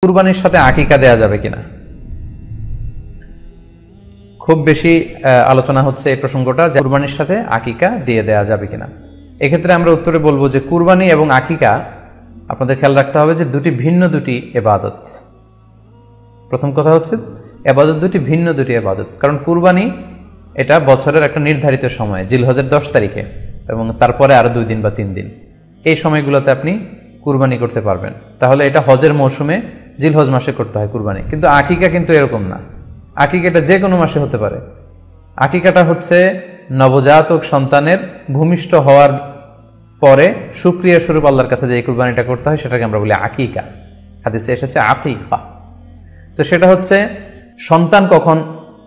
কুরবানির সাথে আকিকা দেয়া যাবে কিনা, খুব বেশি আলোচনা হচ্ছে এই প্রসঙ্গটা যে কুরবানির সাথে আকিকা দিয়ে দেয়া যাবে কিনা। এক্ষেত্রে আমরা উত্তরে বলবো যে কুরবানি এবং আকিকা আপনাদের খেয়াল রাখতে হবে যে দুটি ভিন্ন দুটি ইবাদত। প্রথম কথা হচ্ছে ইবাদত দুটি ভিন্ন দুটি ইবাদত, কারণ কুরবানি এটা বছরের একটা নির্ধারিত সময়, জিলহজের 10 তারিখে এবং তারপরে আরো 2 দিন বা 3 দিন, এই সময়গুলোতে আপনি কুরবানি করতে পারবেন। তাহলে এটা হজের মৌসুমে জিলহজ মাসে করতে হয় কুরবানি, কিন্তু আকিকা কিন্তু এরকম না। আকিকাটা যে কোনো মাসে হতে পারে। আকিকাটা হচ্ছে নবজাতক সন্তানের ভূমিষ্ঠ হওয়ার পরে শুকরিয়া স্বরূপ আল্লাহর কাছে যে কুরবানিটা করতে হয় সেটাকে আমরা বলি আকিকা। হাদিসে এসেছে আকিকা। তো সেটা হচ্ছে সন্তান কখন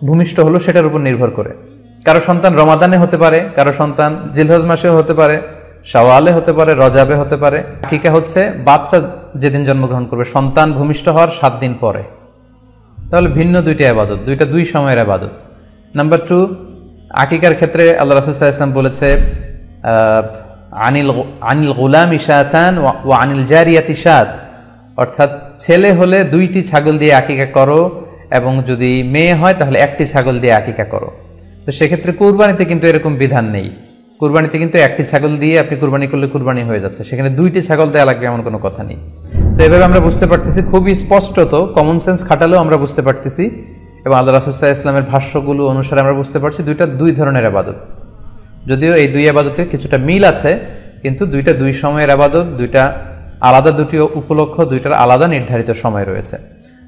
ভূমিষ্ঠ হলো সেটার উপর নির্ভর করে। কারো সন্তান রমাদানে হতে পারে, কারো সন্তান জিলহজ মাসেও হতে পারে, শাওয়ালে হতে পারে, রজাবে হতে পারে। আকিকা হচ্ছে বাচ্চা যেদিন জন্মগ্রহণ করবে, সন্তান ভূমিষ্ঠ হওয়ার 7 দিন পরে। তাহলে ভিন্ন দুইটা ইবাদত, দুই সময়ের ইবাদত। নাম্বার 2, আকিকার ক্ষেত্রে আল্লাহ রাসূল সাল্লাল্লাহু আলাইহি ওয়াসাল্লাম বলেছে আনিল গুলামি শাতান ওয়া আনিল জারিয়াতি শাত, অর্থাৎ ছেলে হলে 2টি ছাগল দিয়ে আকিকা করো এবং যদি মেয়ে হয় তাহলে 1টি ছাগল দিয়ে আকিকা করো। তো সেক্ষেত্রে কুরবানিতে কিন্তু এরকম বিধান নেই। কুরবানিতে কিন্তু 1টি ছাগল দিয়ে আপনি কুরবানি করলে কুরবানি হয়ে যাচ্ছে, সেখানে 2টি ছাগল দেওয়া লাগবে এমন কোনো কথা নেই। তো এভাবে আমরা বুঝতে পারতেছি, খুবই স্পষ্টত কমন সেন্স খাটালেও আমরা বুঝতে পারতেছি এবং আল্লাহ রাসূল সাল্লাল্লাহু আলাইহি ওয়াসাল্লামের ভাষ্যগুলো অনুসারে আমরা বুঝতে পারছি দুইটা 2 ধরনের ইবাদত। যদিও এই 2 ইবাদতে কিছুটা মিল আছে, কিন্তু দুইটা 2 সময়ের ইবাদত, দুইটা আলাদা, দুটি উপলক্ষ, দুইটার আলাদা নির্ধারিত সময় রয়েছে।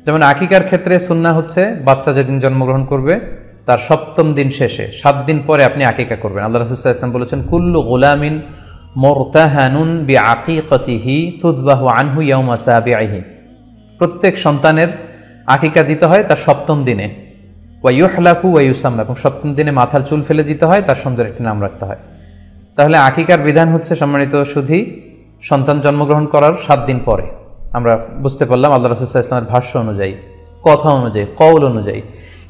যেমন আকিকার ক্ষেত্রে সুন্নাহ হচ্ছে বাচ্চা যেদিন জন্মগ্রহণ করবে তার 7ম দিন শেষে 7 দিন পরে আপনি আকিকা করবেন। আল্লাহ রাসূল সাল্লাল্লাহু আলাইহি ওয়াসাল্লাম বলেছেন কুল্লু গুলামিন মুরতাহানুন বিআকিকাতিহি তুযবাহু আনহু ইয়াওমা সাবিহি, প্রত্যেক সন্তানের আকিকা দিতে হয় তার 7ম দিনে, ওয়া ইউহলাকু ওয়া ইউসাম্মা, এবং 7ম দিনে মাথার চুল ফেলে দিতে হয়, তার সুন্দর একটি নাম রাখতে হয়। তাহলে আকিকার বিধান হচ্ছে সম্মানিত সুধী সন্তান জন্মগ্রহণ করার 7 দিন পরে। আমরা বুঝতে পারলাম আল্লাহ রাসূল সাল্লাল্লাহু আলাইহি ওয়াসাল্লামের ভাষ্য অনুযায়ী, কথা অনুযায়ী, কওল অনুযায়ী।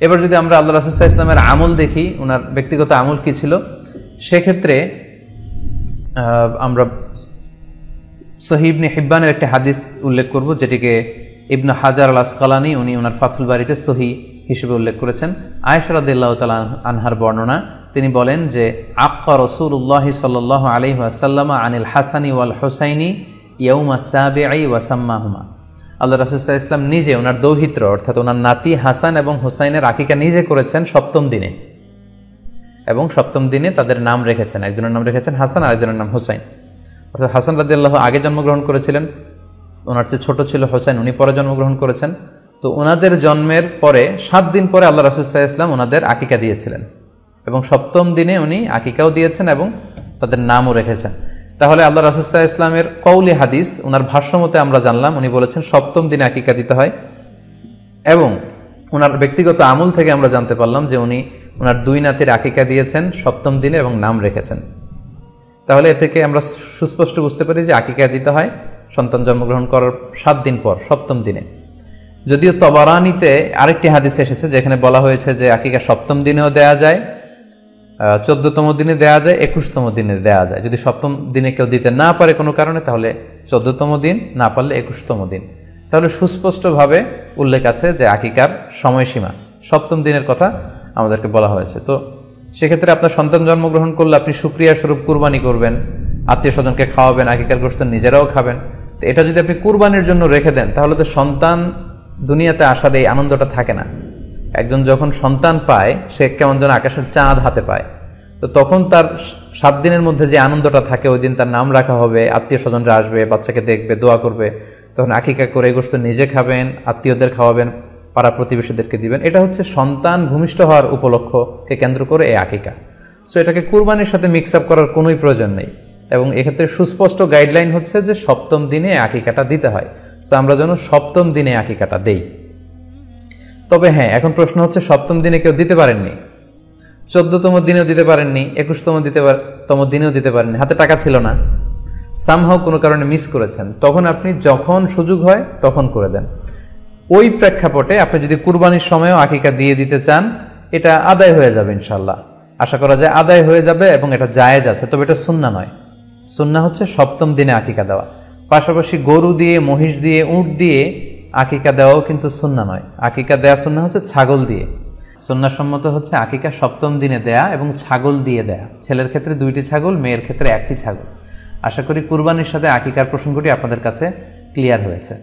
এবার যদি আমরা আল্লাহ রাসূল সাল্লাল্লাহু আলাইহি ওয়াসাল্লামের আমল দেখি, ওনার ব্যক্তিগত আমল কি ছিল, সেক্ষেত্রে আমরা সহিহ ইবনে হিব্বানের একটি হাদিস উল্লেখ করব, যেটিকে ইবনে হাজার আল আসকালানি উনি ওনার ফাথুল বারিতে সহিহ হিসেবে উল্লেখ করেছেন। আয়েশা রাদিয়াল্লাহু তাআলা আনহার বর্ণনা, তিনি বলেন যে আক্কা রাসূলুল্লাহ সাল্লাল্লাহু আলাইহি ওয়াসাল্লাম আনিল হাসানি ওয়াল হুসাইনি ইয়াউমা সাবিঈ ওয়া সাম্মাহুমা। আল্লাহ রাসূল সাল্লাল্লাহু আলাইহি ওয়াসাল্লাম নিজে ওনার দৌহিত্র অর্থাৎ ওনার নাতি হাসান এবং হুসাইনের আকিকা নিজে করেছেন 7ম দিনে, এবং 7ম দিনে তাদের নাম রেখেছেন। একজনের নাম রেখেছেন হাসান, আরেকজনের নাম হুসাইন। অর্থাৎ হাসান রাদিয়াল্লাহু আগে জন্মগ্রহণ করেছিলেন, ওনার চেয়ে ছোট ছিল হুসাইন, উনি পরে জন্মগ্রহণ করেছেন। তো ওনাদের জন্মের পরে 7 দিন পরে আল্লাহ রাসূল সাল্লাল্লাহু আলাইহি ওয়াসাল্লাম ওনাদের আকিকা দিয়েছিলেন, এবং 7ম দিনে উনি আকিকাও দিয়েছেন এবং তাদের নামও রেখেছেন। তাহলে আল্লাহ রাসূল সাল্লাল্লাহু আলাইহি ওয়াসাল্লামের কওলি হাদিস, ওনার ভাষ্য মতে আমরা জানলাম উনি বলেছেন 7ম দিনে আকিকা দিতে হয়, এবং ওনার ব্যক্তিগত আমল থেকে আমরা জানতে পারলাম যে উনি ওনার 2 নাতির আকিকা দিয়েছেন 7ম দিনে এবং নাম রেখেছেন। তাহলে এ থেকে আমরা সুস্পষ্ট বুঝতে পারি যে আকিকা দিতে হয় সন্তান জন্মগ্রহণ করার 7 দিন পর, 7ম দিনে। যদিও তবারানিতে আরেকটি হাদিস এসেছে যেখানে বলা হয়েছে যে আকিকা 7ম দিনেও দেয়া যায়, 14তম দিনে দেয়া যায়, 21তম দিনে দেয়া যায়। যদি 7ম দিনে কেউ দিতে না পারে কোনো কারণে, তাহলে 14তম দিন, না পারলে 21তম দিন। তাহলে সুস্পষ্টভাবে উল্লেখ আছে যে আকিকার সময়সীমা 7ম দিনের কথা আমাদেরকে বলা হয়েছে। তো সেক্ষেত্রে আপনার সন্তান জন্মগ্রহণ করলে আপনি শুকরিয়া স্বরূপ কুরবানি করবেন, আত্মীয় স্বজনকে খাওয়াবেন, আকিকার গোশত নিজেরাও খাবেন। তো এটা যদি আপনি কুরবানির জন্য রেখে দেন, তাহলে তো সন্তান দুনিয়াতে আসার এই আনন্দটা থাকে না। একজন যখন সন্তান পায়, সে কেমন যেন আকাশের চাঁদ হাতে পায়। তো তখন তার 7 দিনের মধ্যে যে আনন্দটা থাকে, ওই দিন তার নাম রাখা হবে, আত্মীয় স্বজনরা আসবে, বাচ্চাকে দেখবে, দোয়া করবে, তখন আকিকা করে গোশত নিজে খাবেন, আত্মীয়দের খাওয়াবেন, পাড়া প্রতিবেশীদেরকে দিবেন। এটা হচ্ছে সন্তান ভূমিষ্ঠ হওয়ার উপলক্ষকে কেন্দ্র করে এই আকিকা। সো এটাকে কুরবানির সাথে মিক্স আপ করার কোনোই প্রয়োজন নেই, এবং এক্ষেত্রে সুস্পষ্ট গাইডলাইন হচ্ছে যে 7ম দিনে আকিকাটা দিতে হয়। সো আমরা যেন 7ম দিনে আকিকাটা দেই। তবে হ্যাঁ, এখন প্রশ্ন হচ্ছে 7ম দিনে কেউ দিতে পারেননি, 14তম দিনেও দিতে পারেননি, 21তম দিনেও দিতে পারেননি, হাতে টাকা ছিল না, সামহাও কোনো কারণে মিস করেছেন, তখন আপনি যখন সুযোগ হয় তখন করে দেন। ওই প্রেক্ষাপটে আপনি যদি কুরবানির সময়ও আকিকা দিয়ে দিতে চান, এটা আদায় হয়ে যাবে ইনশাল্লাহ। আশা করা যায় আদায় হয়ে যাবে, এবং এটা জায়েজ আছে। তবে এটা সুন্নাহ নয়। সুন্নাহ হচ্ছে 7ম দিনে আকিকা দেওয়া। পাশাপাশি গরু দিয়ে, মহিষ দিয়ে, উট দিয়ে আকিকা দেওয়াও কিন্তু সুন্নাহ নয়। আকিকা দেয়া সুন্নাহ হচ্ছে ছাগল দিয়ে। সুন্নাহসম্মত হচ্ছে আকিকা 7ম দিনে দেয়া এবং ছাগল দিয়ে দেয়া। ছেলের ক্ষেত্রে 2টি ছাগল, মেয়ের ক্ষেত্রে 1টি ছাগল। আশা করি কুরবানির সাথে আকিকার প্রসঙ্গটি আপনাদের কাছে ক্লিয়ার হয়েছে।